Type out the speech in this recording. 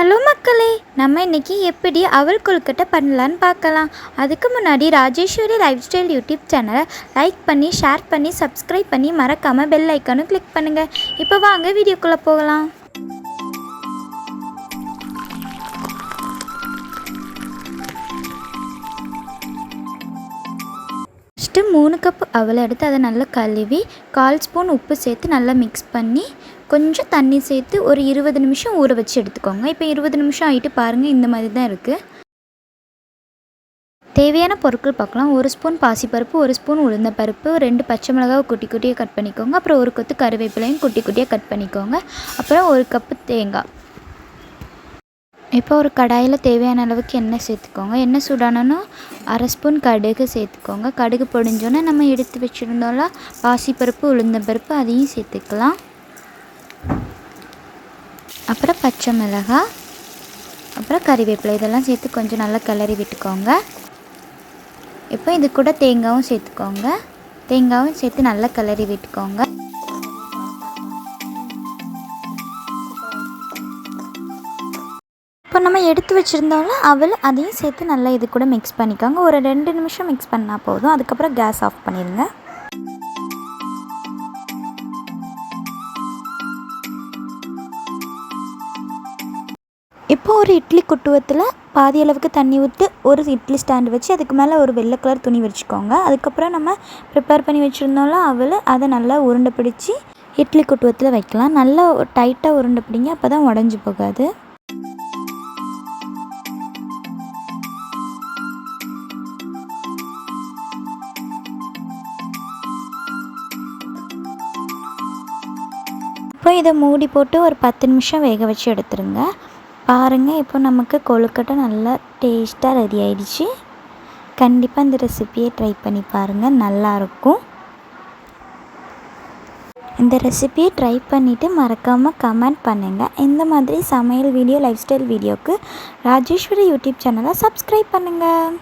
Hello மக்களே, நம்ம இன்றைக்கி எப்படி அவல் கொழுக்கட்டை பண்ணலான்னு பார்க்கலாம். அதுக்கு முன்னாடி ராஜேஸ்வரி லைஃப் ஸ்டைல் யூடியூப் சேனலை லைக் பண்ணி, ஷேர் பண்ணி, சப்ஸ்கிரைப் பண்ணி, மறக்காமல் பெல் ஐக்கானும் கிளிக் பண்ணுங்கள். இப்போ வாங்க வீடியோக்குள்ளே போகலாம். ஃபஸ்ட்டு 3 கப் அவல் எடுத்து அதை நல்லா கழுவி 1/4 ஸ்பூன் உப்பு சேர்த்து நல்லா மிக்ஸ் பண்ணி கொஞ்சம் தண்ணி சேர்த்து ஒரு 20 நிமிஷம் ஊற வச்சு எடுத்துக்கோங்க. இப்போ 20 நிமிஷம் ஆகிட்டு பாருங்கள், இந்த மாதிரி தான் இருக்குது. தேவையான பொருட்கள் பார்க்கலாம். 1 ஸ்பூன் பாசிப்பருப்பு, 1 ஸ்பூன் உளுந்தப்பருப்பு, 2 பச்சை மிளகாவை குட்டி குட்டியாக கட் பண்ணிக்கோங்க. அப்புறம் 1 கொத்து கருவேப்பிலையும் குட்டி குட்டியாக கட் பண்ணிக்கோங்க. அப்புறம் 1 கப்பு தேங்காய். இப்போ ஒரு கடாயில் தேவையான அளவுக்கு எண்ணெய் சேர்த்துக்கோங்க. எண்ணெய் சூடானோன்னா 1/2 ஸ்பூன் கடுகு சேர்த்துக்கோங்க. கடுகு பொடிஞ்சோன்னே நம்ம எடுத்து வச்சுருந்தோம்ல பாசிப்பருப்பு, உளுந்தம்பருப்பு, அதையும் சேர்த்துக்கலாம். அப்புறம் பச்சை மிளகாய், அப்புறம் கறிவேப்பிலை, இதெல்லாம் சேர்த்து கொஞ்சம் நல்லா கிளறி விட்டுக்கோங்க. இப்போ இது கூட தேங்காயும் சேர்த்துக்கோங்க. தேங்காயும் சேர்த்து நல்லா கிளறி விட்டுக்கோங்க. இப்போ நம்ம எடுத்து வச்சுருந்தோம்ல அவல், அதையும் சேர்த்து நல்லா இது கூட மிக்ஸ் பண்ணிக்கோங்க. ஒரு 2 நிமிஷம் மிக்ஸ் பண்ணால் போதும். அதுக்கப்புறம் கேஸ் ஆஃப் பண்ணிடுங்க. இப்போ ஒரு இட்லி குட்டுவத்தில் பாதி அளவுக்கு தண்ணி ஊற்றி ஒரு இட்லி ஸ்டாண்டு வச்சு அதுக்கு மேலே ஒரு வெள்ளை கலர் துணி வச்சுக்கோங்க. அதுக்கப்புறம் நம்ம ப்ரிப்பேர் பண்ணி வச்சுருந்தோம்ல அவல், அதை நல்லா உருண்டை பிடிச்சி இட்லி குட்டுவத்தில் வைக்கலாம். நல்லா டைட்டாக உருண்டை பிடிங்க, அப்போ தான் உடஞ்சி போகாது. இப்போ இதை மூடி போட்டு ஒரு 10 நிமிஷம் வேக வச்சு எடுத்துருங்க. பாருங்கள், இப்போ நமக்கு கொழுக்கட்டை நல்லா டேஸ்ட்டாக ரெடி ஆயிடுச்சு. கண்டிப்பாக இந்த ரெசிபியை ட்ரை பண்ணி பாருங்கள், நல்லாயிருக்கும். இந்த ரெசிபியை ட்ரை பண்ணிவிட்டு மறக்காமல் கமெண்ட் பண்ணுங்கள். இந்த மாதிரி சமையல் வீடியோ, லைஃப் ஸ்டைல் வீடியோவுக்கு ராஜேஸ்வரி யூடியூப் சேனலை சப்ஸ்கிரைப் பண்ணுங்கள்.